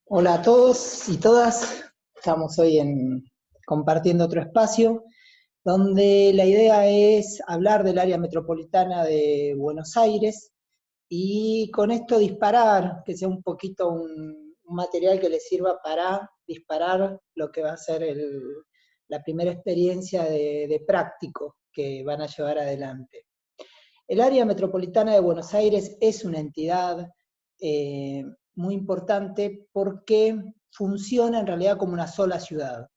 Hola a todos y todas, estamos hoy compartiendo otro espacio donde la idea es hablar del área metropolitana de Buenos Aires y con esto disparar, que sea un poquito un material que les sirva para disparar lo que va a ser la primera experiencia de práctico que van a llevar adelante. El área metropolitana de Buenos Aires es una entidad eh, muy importante porque funciona en realidad como una sola ciudad.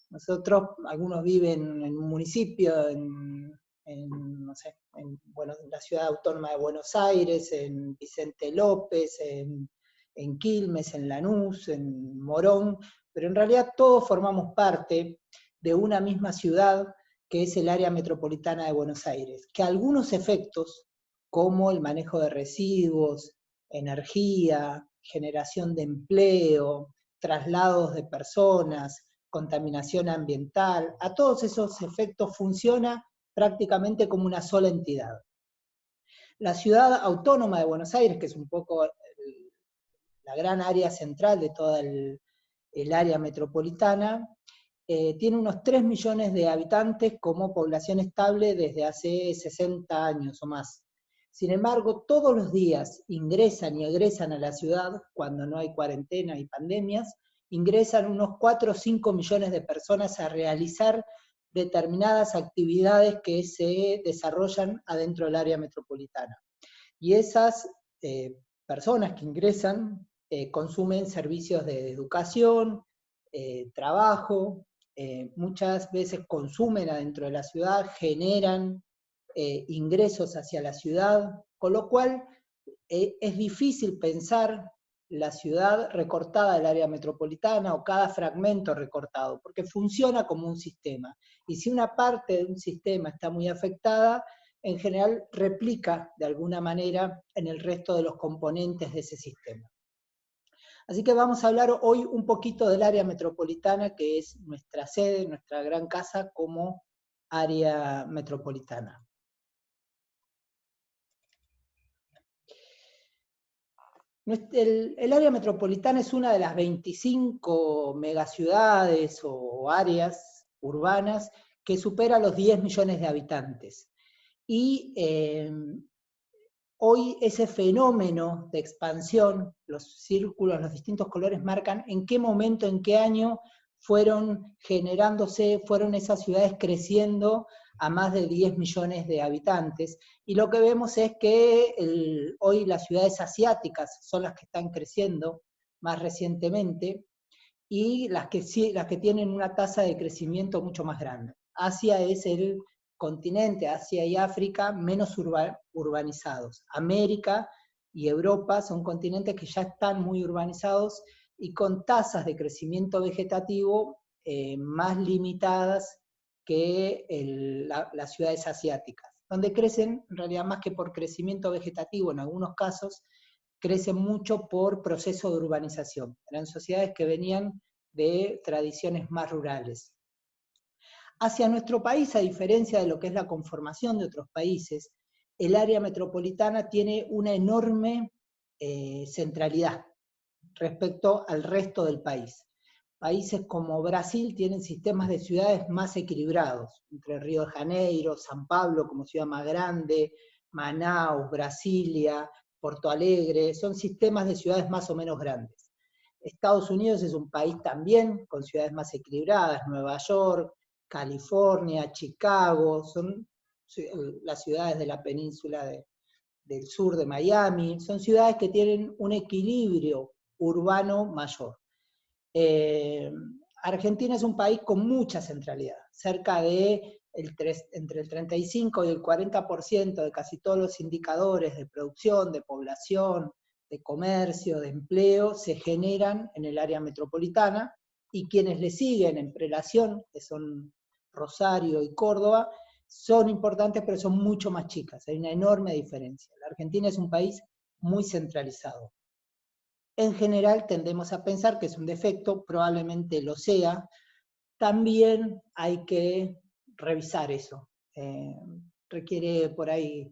Nosotros, algunos viven en un municipio, no sé, en la ciudad autónoma de Buenos Aires, en Vicente López, en Quilmes, en Lanús, en Morón, pero en realidad todos formamos parte de una misma ciudad que es el área metropolitana de Buenos Aires, que algunos efectos, como el manejo de residuos, energía, generación de empleo, traslados de personas, contaminación ambiental, a todos esos efectos funciona prácticamente como una sola entidad. La ciudad autónoma de Buenos Aires, que es un poco la gran área central de toda el área metropolitana, tiene unos 3 millones de habitantes como población estable desde hace 60 años o más. Sin embargo, todos los días ingresan y egresan a la ciudad, cuando no hay cuarentena y pandemias, ingresan unos 4 o 5 millones de personas a realizar determinadas actividades que se desarrollan adentro del área metropolitana. Y esas personas que ingresan consumen servicios de educación, trabajo, muchas veces consumen adentro de la ciudad, generan ingresos hacia la ciudad, con lo cual es difícil pensar la ciudad recortada del área metropolitana o cada fragmento recortado, porque funciona como un sistema. Y si una parte de un sistema está muy afectada, en general replica de alguna manera en el resto de los componentes de ese sistema. Así que vamos a hablar hoy un poquito del área metropolitana, que es nuestra sede, nuestra gran casa como área metropolitana. El área metropolitana es una de las 25 megaciudades o áreas urbanas que supera los 10 millones de habitantes. Y hoy ese fenómeno de expansión, los círculos, los distintos colores marcan en qué momento, en qué año fueron generándose, fueron esas ciudades creciendo a más de 10 millones de habitantes. Y lo que vemos es que hoy las ciudades asiáticas son las que están creciendo más recientemente y las que tienen una tasa de crecimiento mucho más grande. Asia es el continente, Asia y África, menos urbanizados. América y Europa son continentes que ya están muy urbanizados y con tasas de crecimiento vegetativo más limitadas que las ciudades asiáticas, donde crecen, en realidad más que por crecimiento vegetativo en algunos casos, crecen mucho por proceso de urbanización. Eran sociedades que venían de tradiciones más rurales. Hacia nuestro país, a diferencia de lo que es la conformación de otros países, el área metropolitana tiene una enorme centralidad respecto al resto del país. Países como Brasil tienen sistemas de ciudades más equilibrados, entre Río de Janeiro, San Pablo como ciudad más grande, Manaus, Brasilia, Porto Alegre, son sistemas de ciudades más o menos grandes. Estados Unidos es un país también con ciudades más equilibradas, Nueva York, California, Chicago, son las ciudades de la península del sur de Miami, son ciudades que tienen un equilibrio urbano mayor. Argentina es un país con mucha centralidad, cerca de entre el 35 y el 40% de casi todos los indicadores de producción, de población, de comercio, de empleo, se generan en el área metropolitana, y quienes le siguen en prelación, que son Rosario y Córdoba, son importantes, pero son mucho más chicas, hay una enorme diferencia. La Argentina es un país muy centralizado. En general tendemos a pensar que es un defecto, probablemente lo sea. También hay que revisar eso. Requiere por ahí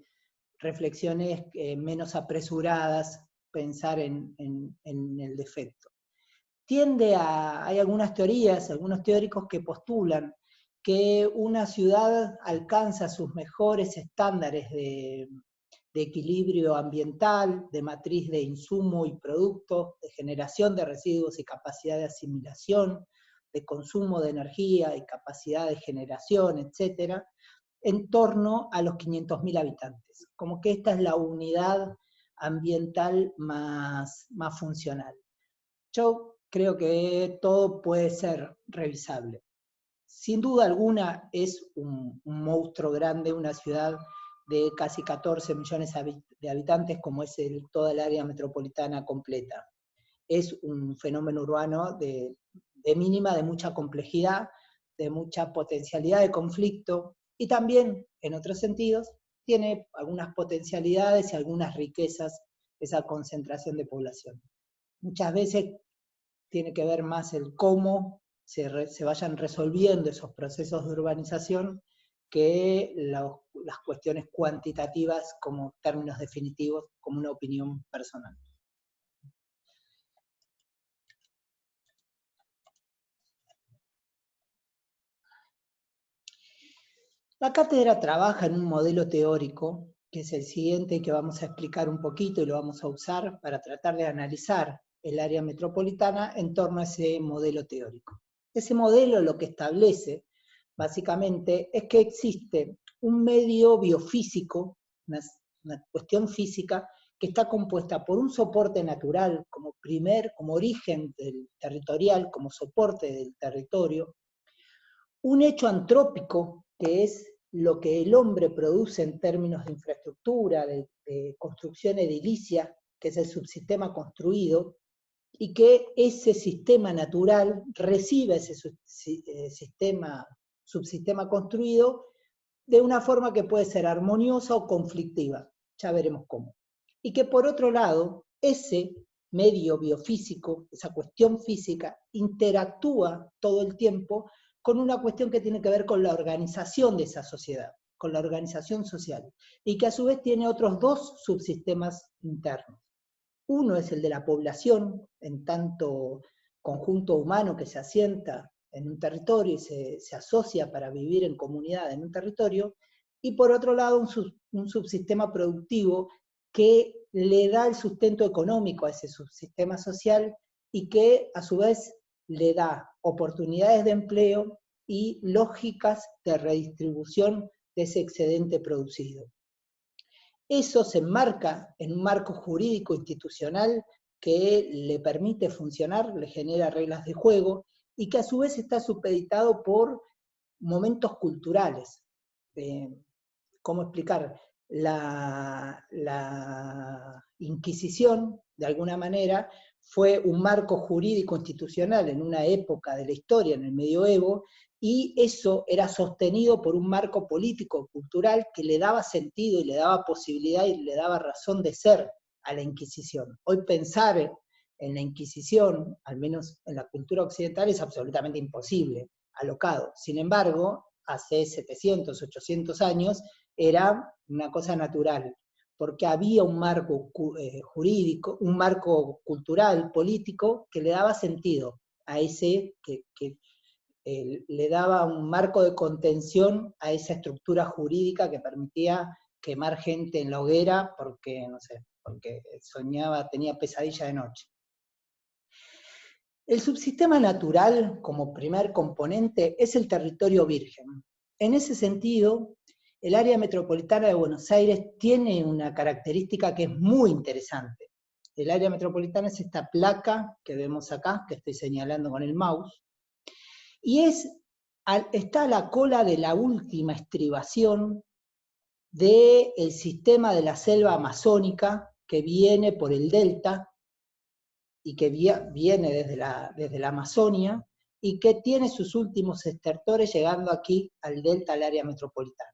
reflexiones menos apresuradas, pensar en el defecto. hay algunas teorías, algunos teóricos que postulan que una ciudad alcanza sus mejores estándares de equilibrio ambiental, de matriz de insumo y producto, de generación de residuos y capacidad de asimilación, de consumo de energía y capacidad de generación, etcétera, en torno a los 500.000 habitantes. Como que esta es la unidad ambiental más funcional. Yo creo que todo puede ser revisable. Sin duda alguna es un monstruo grande, una ciudad de casi 14 millones de habitantes, como es toda el área metropolitana completa. Es un fenómeno urbano de mínima, de mucha complejidad, de mucha potencialidad de conflicto, y también, en otros sentidos, tiene algunas potencialidades y algunas riquezas esa concentración de población. Muchas veces tiene que ver más el cómo se vayan resolviendo esos procesos de urbanización que las cuestiones cuantitativas como términos definitivos, como una opinión personal. La cátedra trabaja en un modelo teórico, que es el siguiente, que vamos a explicar un poquito y lo vamos a usar para tratar de analizar el área metropolitana en torno a ese modelo teórico. Ese modelo lo que establece, básicamente, es que existe un medio biofísico, una cuestión física, que está compuesta por un soporte natural como origen territorial, como soporte del territorio, un hecho antrópico, que es lo que el hombre produce en términos de infraestructura, de construcción edilicia, que es el subsistema construido, y que ese sistema natural recibe ese subsistema construido de una forma que puede ser armoniosa o conflictiva, ya veremos cómo. Y que por otro lado, ese medio biofísico, esa cuestión física, interactúa todo el tiempo con una cuestión que tiene que ver con la organización de esa sociedad, con la organización social, y que a su vez tiene otros dos subsistemas internos. Uno es el de la población, en tanto conjunto humano que se asienta en un territorio y se asocia para vivir en comunidad en un territorio, y por otro lado un subsistema productivo que le da el sustento económico a ese subsistema social y que a su vez le da oportunidades de empleo y lógicas de redistribución de ese excedente producido. Eso se enmarca en un marco jurídico institucional que le permite funcionar, le genera reglas de juego, y que a su vez está supeditado por momentos culturales. ¿Cómo explicar? La Inquisición, de alguna manera, fue un marco jurídico institucional en una época de la historia, en el medioevo, y eso era sostenido por un marco político, cultural, que le daba sentido y le daba posibilidad y le daba razón de ser a la Inquisición. Hoy pensar en la Inquisición, al menos en la cultura occidental, es absolutamente imposible, alocado. Sin embargo, hace 700, 800 años, era una cosa natural, porque había un marco jurídico, un marco cultural, político, que le daba sentido a ese, que le daba un marco de contención a esa estructura jurídica que permitía quemar gente en la hoguera porque, no sé, porque soñaba, tenía pesadilla de noche. El subsistema natural, como primer componente, es el territorio virgen. En ese sentido, el área metropolitana de Buenos Aires tiene una característica que es muy interesante. El área metropolitana es esta placa que vemos acá, que estoy señalando con el mouse, y está a la cola de la última estribación del sistema de la selva amazónica que viene por el delta y que viene desde la Amazonia y que tiene sus últimos estertores llegando aquí al delta, al área metropolitana.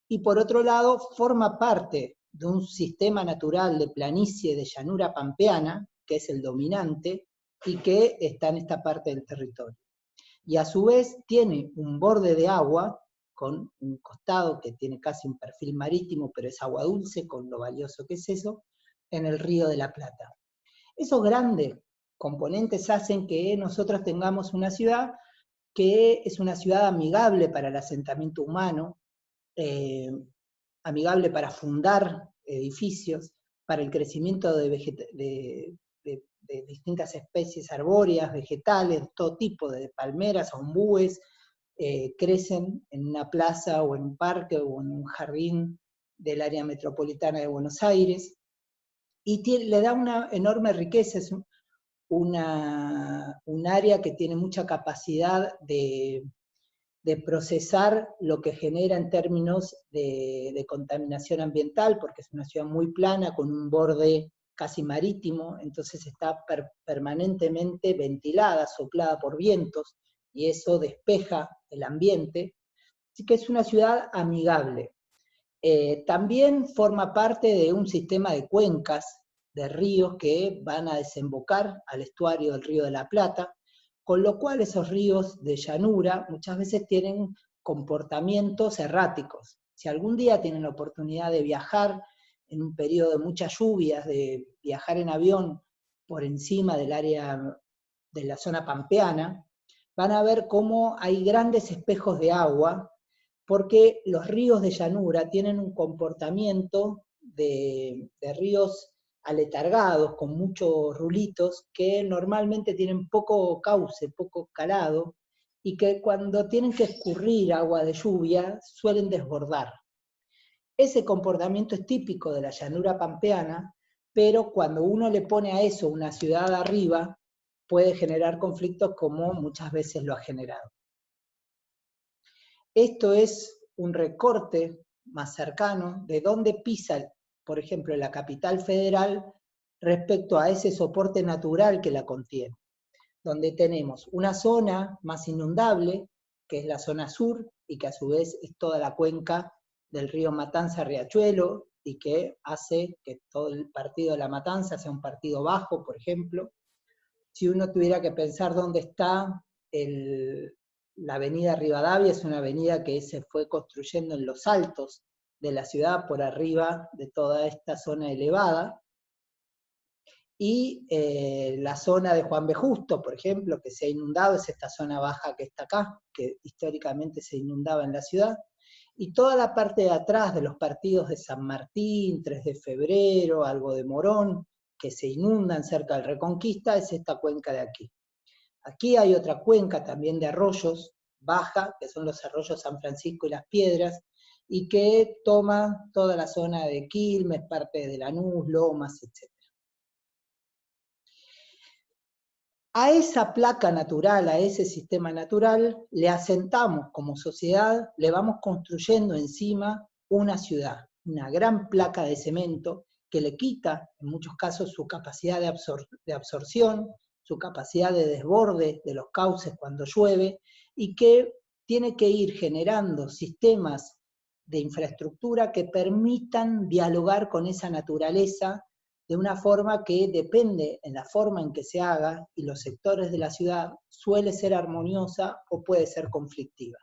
Y por otro lado, forma parte de un sistema natural de planicie de llanura pampeana, que es el dominante, y que está en esta parte del territorio. Y a su vez tiene un borde de agua, con un costado que tiene casi un perfil marítimo, pero es agua dulce, con lo valioso que es eso, en el Río de la Plata. Esos grandes componentes hacen que nosotros tengamos una ciudad que es una ciudad amigable para el asentamiento humano, eh, amigable para fundar edificios, para el crecimiento de distintas especies arbóreas, vegetales, todo tipo de palmeras, ombúes, crecen en una plaza o en un parque o en un jardín del área metropolitana de Buenos Aires, y le da una enorme riqueza, es un área que tiene mucha capacidad de procesar lo que genera en términos de contaminación ambiental, porque es una ciudad muy plana, con un borde casi marítimo, entonces está permanentemente ventilada, soplada por vientos, y eso despeja el ambiente, así que es una ciudad amigable. También forma parte de un sistema de cuencas, de ríos que van a desembocar al estuario del Río de la Plata, con lo cual esos ríos de llanura muchas veces tienen comportamientos erráticos. Si algún día tienen la oportunidad de viajar en un periodo de muchas lluvias, de viajar en avión por encima del área de la zona pampeana, van a ver cómo hay grandes espejos de agua, porque los ríos de llanura tienen un comportamiento de ríos aletargados, con muchos rulitos, que normalmente tienen poco cauce, poco calado, y que cuando tienen que escurrir agua de lluvia suelen desbordar. Ese comportamiento es típico de la llanura pampeana, pero cuando uno le pone a eso una ciudad arriba, puede generar conflictos como muchas veces lo ha generado. Esto es un recorte más cercano de dónde pisa, por ejemplo, la capital federal respecto a ese soporte natural que la contiene, donde tenemos una zona más inundable, que es la zona sur, y que a su vez es toda la cuenca del río Matanza-Riachuelo, y que hace que todo el partido de La Matanza sea un partido bajo, por ejemplo. Si uno tuviera que pensar dónde está la avenida Rivadavia, es una avenida que se fue construyendo en los altos de la ciudad, por arriba de toda esta zona elevada, y la zona de Juan B. Justo, por ejemplo, que se ha inundado, es esta zona baja que está acá, que históricamente se inundaba en la ciudad, y toda la parte de atrás de los partidos de San Martín, 3 de Febrero, algo de Morón, que se inundan cerca del Reconquista, es esta cuenca de aquí. Aquí hay otra cuenca también de arroyos, baja, que son los arroyos San Francisco y Las Piedras, y que toma toda la zona de Quilmes, parte de Lanús, Lomas, etc. A esa placa natural, a ese sistema natural, le asentamos como sociedad, le vamos construyendo encima una ciudad, una gran placa de cemento que le quita, en muchos casos, su capacidad de absorción, su capacidad de desborde de los cauces cuando llueve, y que tiene que ir generando sistemas de infraestructura que permitan dialogar con esa naturaleza de una forma que depende en la forma en que se haga, y los sectores de la ciudad, suele ser armoniosa o puede ser conflictiva.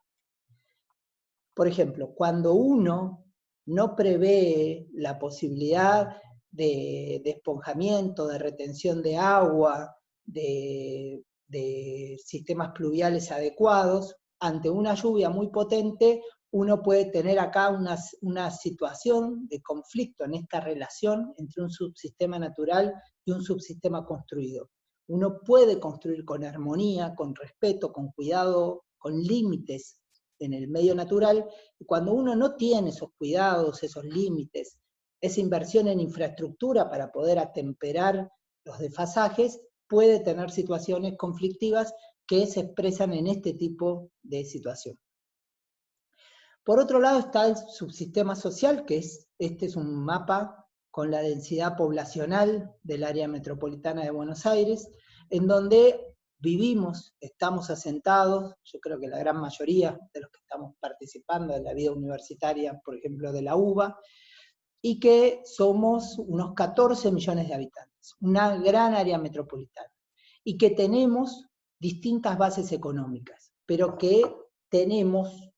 Por ejemplo, cuando uno no prevé la posibilidad de esponjamiento, de retención de agua, de sistemas pluviales adecuados, ante una lluvia muy potente, uno puede tener acá una situación de conflicto en esta relación entre un subsistema natural y un subsistema construido. Uno puede construir con armonía, con respeto, con cuidado, con límites en el medio natural, y cuando uno no tiene esos cuidados, esos límites, esa inversión en infraestructura para poder atemperar los desfasajes, puede tener situaciones conflictivas que se expresan en este tipo de situación. Por otro lado está el subsistema social, que este es un mapa con la densidad poblacional del área metropolitana de Buenos Aires, en donde vivimos, estamos asentados, yo creo que la gran mayoría de los que estamos participando en la vida universitaria, por ejemplo, de la UBA, y que somos unos 14 millones de habitantes, una gran área metropolitana, y que tenemos distintas bases económicas, pero que tenemos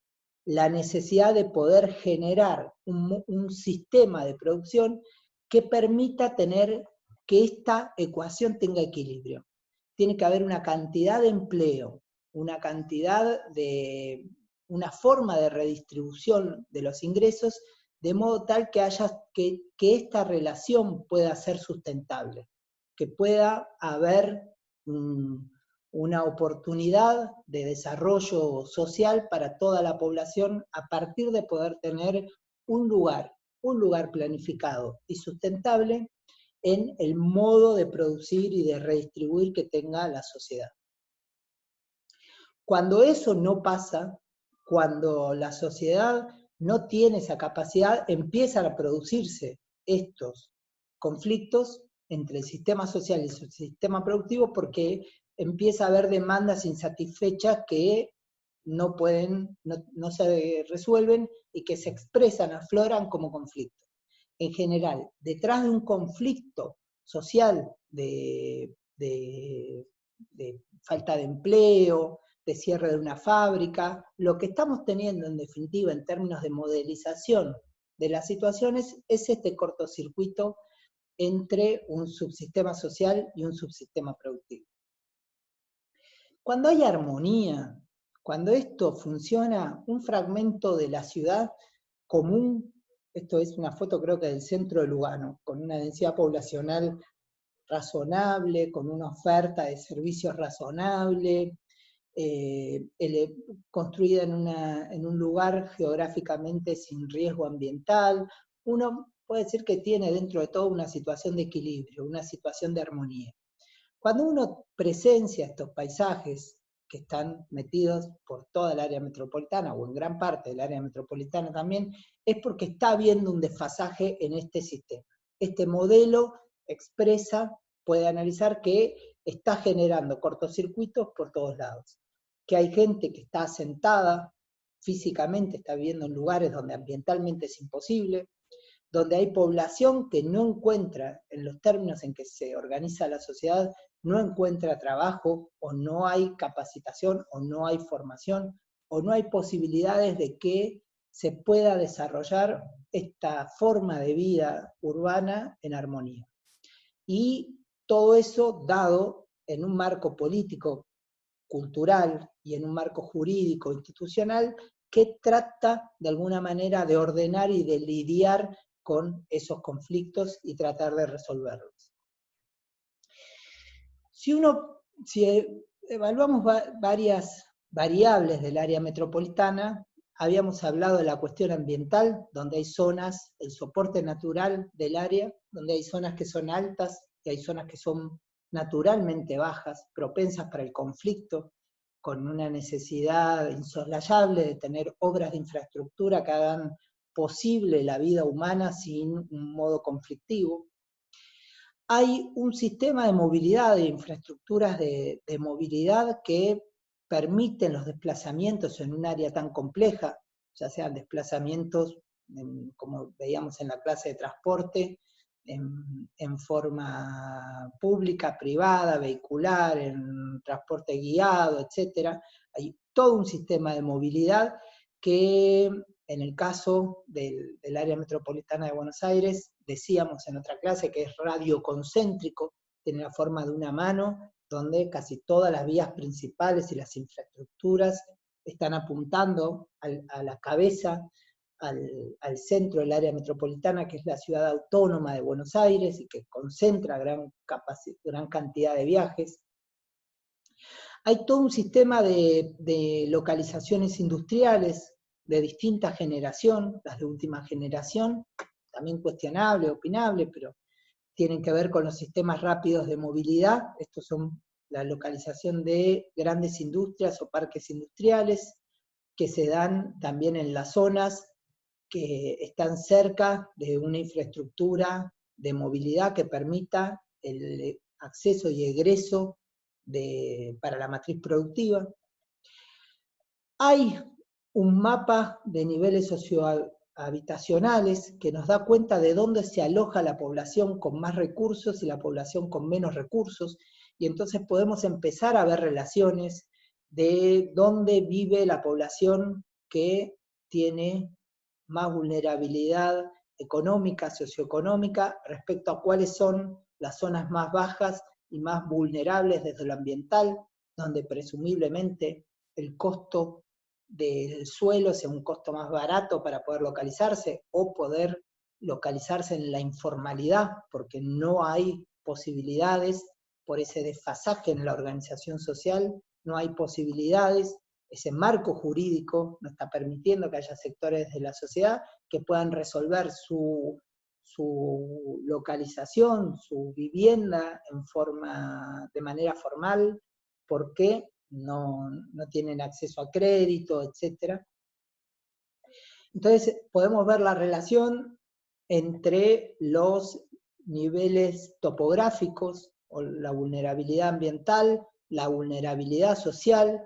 la necesidad de poder generar un sistema de producción que permita tener que esta ecuación tenga equilibrio. tiene que haber una cantidad de empleo, una forma de redistribución de los ingresos, de modo tal que esta relación pueda ser sustentable, que pueda haber una oportunidad de desarrollo social para toda la población a partir de poder tener un lugar planificado y sustentable en el modo de producir y de redistribuir que tenga la sociedad. Cuando eso no pasa, cuando la sociedad no tiene esa capacidad, empiezan a producirse estos conflictos entre el sistema social y el sistema productivo, porque empieza a haber demandas insatisfechas que no se resuelven y que se expresan, afloran como conflictos. En general, detrás de un conflicto social de falta de empleo, de cierre de una fábrica, lo que estamos teniendo en definitiva en términos de modelización de las situaciones es este cortocircuito entre un subsistema social y un subsistema productivo. Cuando hay armonía, cuando esto funciona, un fragmento de la ciudad común, esto es una foto creo que del centro de Lugano, con una densidad poblacional razonable, con una oferta de servicios razonable, construida en un lugar geográficamente sin riesgo ambiental, uno puede decir que tiene dentro de todo una situación de equilibrio, una situación de armonía. Cuando uno presencia estos paisajes que están metidos por toda el área metropolitana, o en gran parte del área metropolitana también, es porque está habiendo un desfasaje en este sistema. Este modelo expresa, puede analizar que está generando cortocircuitos por todos lados. Que hay gente que está asentada físicamente, está viviendo en lugares donde ambientalmente es imposible, donde hay población que no encuentra, en los términos en que se organiza la sociedad, no encuentra trabajo, o no hay capacitación, o no hay formación, o no hay posibilidades de que se pueda desarrollar esta forma de vida urbana en armonía. Y todo eso dado en un marco político, cultural y en un marco jurídico, institucional, que trata de alguna manera de ordenar y de lidiar con esos conflictos y tratar de resolverlos. Si evaluamos varias variables del área metropolitana, habíamos hablado de la cuestión ambiental, donde hay zonas, el soporte natural del área, donde hay zonas que son altas y hay zonas que son naturalmente bajas, propensas para el conflicto, con una necesidad insoslayable de tener obras de infraestructura que hagan posible la vida humana sin un modo conflictivo. Hay un sistema de movilidad, de infraestructuras de movilidad que permiten los desplazamientos en un área tan compleja, ya sean desplazamientos, como veíamos en la clase de transporte, en forma pública, privada, vehicular, en transporte guiado, etc. Hay todo un sistema de movilidad que en el caso del área metropolitana de Buenos Aires, decíamos en otra clase que es radioconcéntrico, tiene la forma de una mano, donde casi todas las vías principales y las infraestructuras están apuntando a la cabeza, al centro del área metropolitana, que es la ciudad autónoma de Buenos Aires, y que concentra gran cantidad de viajes. Hay todo un sistema de localizaciones industriales de distinta generación, las de última generación, también cuestionable, opinable, pero tienen que ver con los sistemas rápidos de movilidad. Estos son la localización de grandes industrias o parques industriales, que se dan también en las zonas que están cerca de una infraestructura de movilidad que permita el acceso y egreso para la matriz productiva. Hay un mapa de niveles sociohabitacionales que nos da cuenta de dónde se aloja la población con más recursos y la población con menos recursos, y entonces podemos empezar a ver relaciones de dónde vive la población que tiene más vulnerabilidad económica, socioeconómica, respecto a cuáles son las zonas más bajas y más vulnerables desde lo ambiental, donde presumiblemente el costo del suelo sea un costo más barato para poder localizarse o poder localizarse en la informalidad, porque no hay posibilidades por ese desfasaje en la organización social, no hay posibilidades, ese marco jurídico no está permitiendo que haya sectores de la sociedad que puedan resolver su localización, su vivienda de manera formal, porque no tienen acceso a crédito, etc. Entonces podemos ver la relación entre los niveles topográficos, o la vulnerabilidad ambiental, la vulnerabilidad social.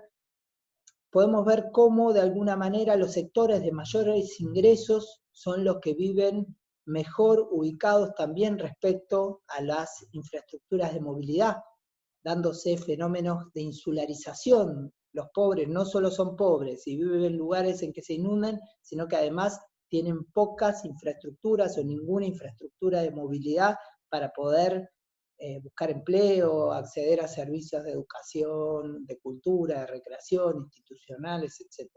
Podemos ver cómo de alguna manera los sectores de mayores ingresos son los que viven mejor ubicados también respecto a las infraestructuras de movilidad, dándose fenómenos de insularización. Los pobres no solo son pobres y viven en lugares en que se inundan, sino que además tienen pocas infraestructuras o ninguna infraestructura de movilidad para poder buscar empleo, acceder a servicios de educación, de cultura, de recreación, institucionales, etc.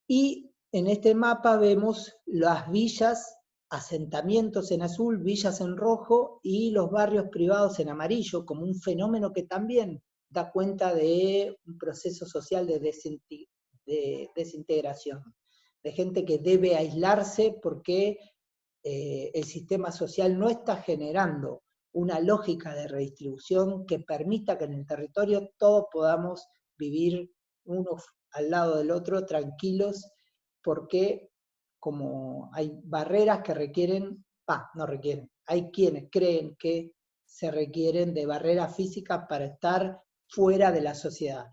Y en este mapa vemos las villas, asentamientos en azul, villas en rojo, y los barrios privados en amarillo, como un fenómeno que también da cuenta de un proceso social de desintegración, de gente que debe aislarse porque el sistema social no está generando una lógica de redistribución que permita que en el territorio todos podamos vivir uno al lado del otro tranquilos, porque como hay barreras que requieren, no requieren, hay quienes creen que se requieren de barreras físicas para estar fuera de la sociedad.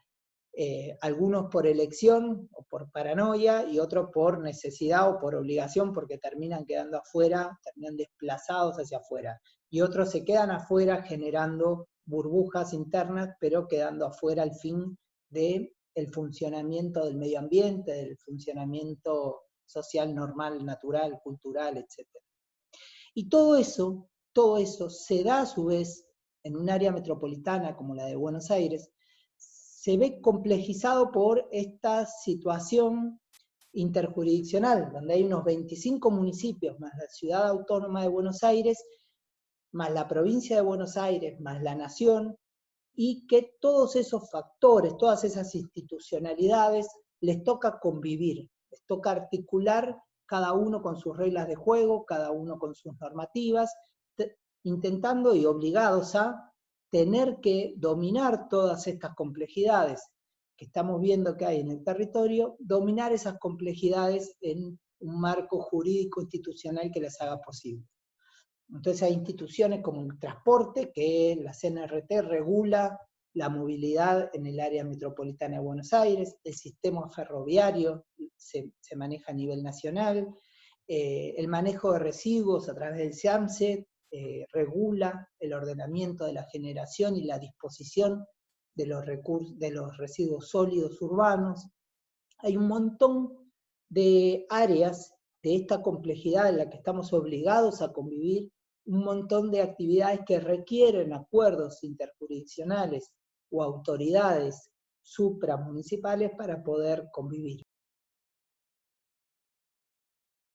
Algunos por elección o por paranoia, y otros por necesidad o por obligación, porque terminan quedando afuera, terminan desplazados hacia afuera. Y otros se quedan afuera generando burbujas internas, pero quedando afuera al fin del funcionamiento del medio ambiente, del funcionamiento social, normal, natural, cultural, etc. Y todo eso se da a su vez en un área metropolitana como la de Buenos Aires, se ve complejizado por esta situación interjurisdiccional, donde hay unos 25 municipios, más la Ciudad Autónoma de Buenos Aires, más la provincia de Buenos Aires, más la nación, y que todos esos factores, todas esas institucionalidades, les toca convivir, les toca articular cada uno con sus reglas de juego, cada uno con sus normativas, intentando y obligados a tener que dominar todas estas complejidades que estamos viendo que hay en el territorio, dominar esas complejidades en un marco jurídico institucional que les haga posible. Entonces hay instituciones como el transporte, que la CNRT regula la movilidad en el área metropolitana de Buenos Aires, el sistema ferroviario se maneja a nivel nacional, el manejo de residuos a través del SIAMSE regula el ordenamiento de la generación y la disposición de los residuos sólidos urbanos. Hay un montón de áreas de esta complejidad en la que estamos obligados a convivir, un montón de actividades que requieren acuerdos interjurisdiccionales o autoridades supramunicipales para poder convivir.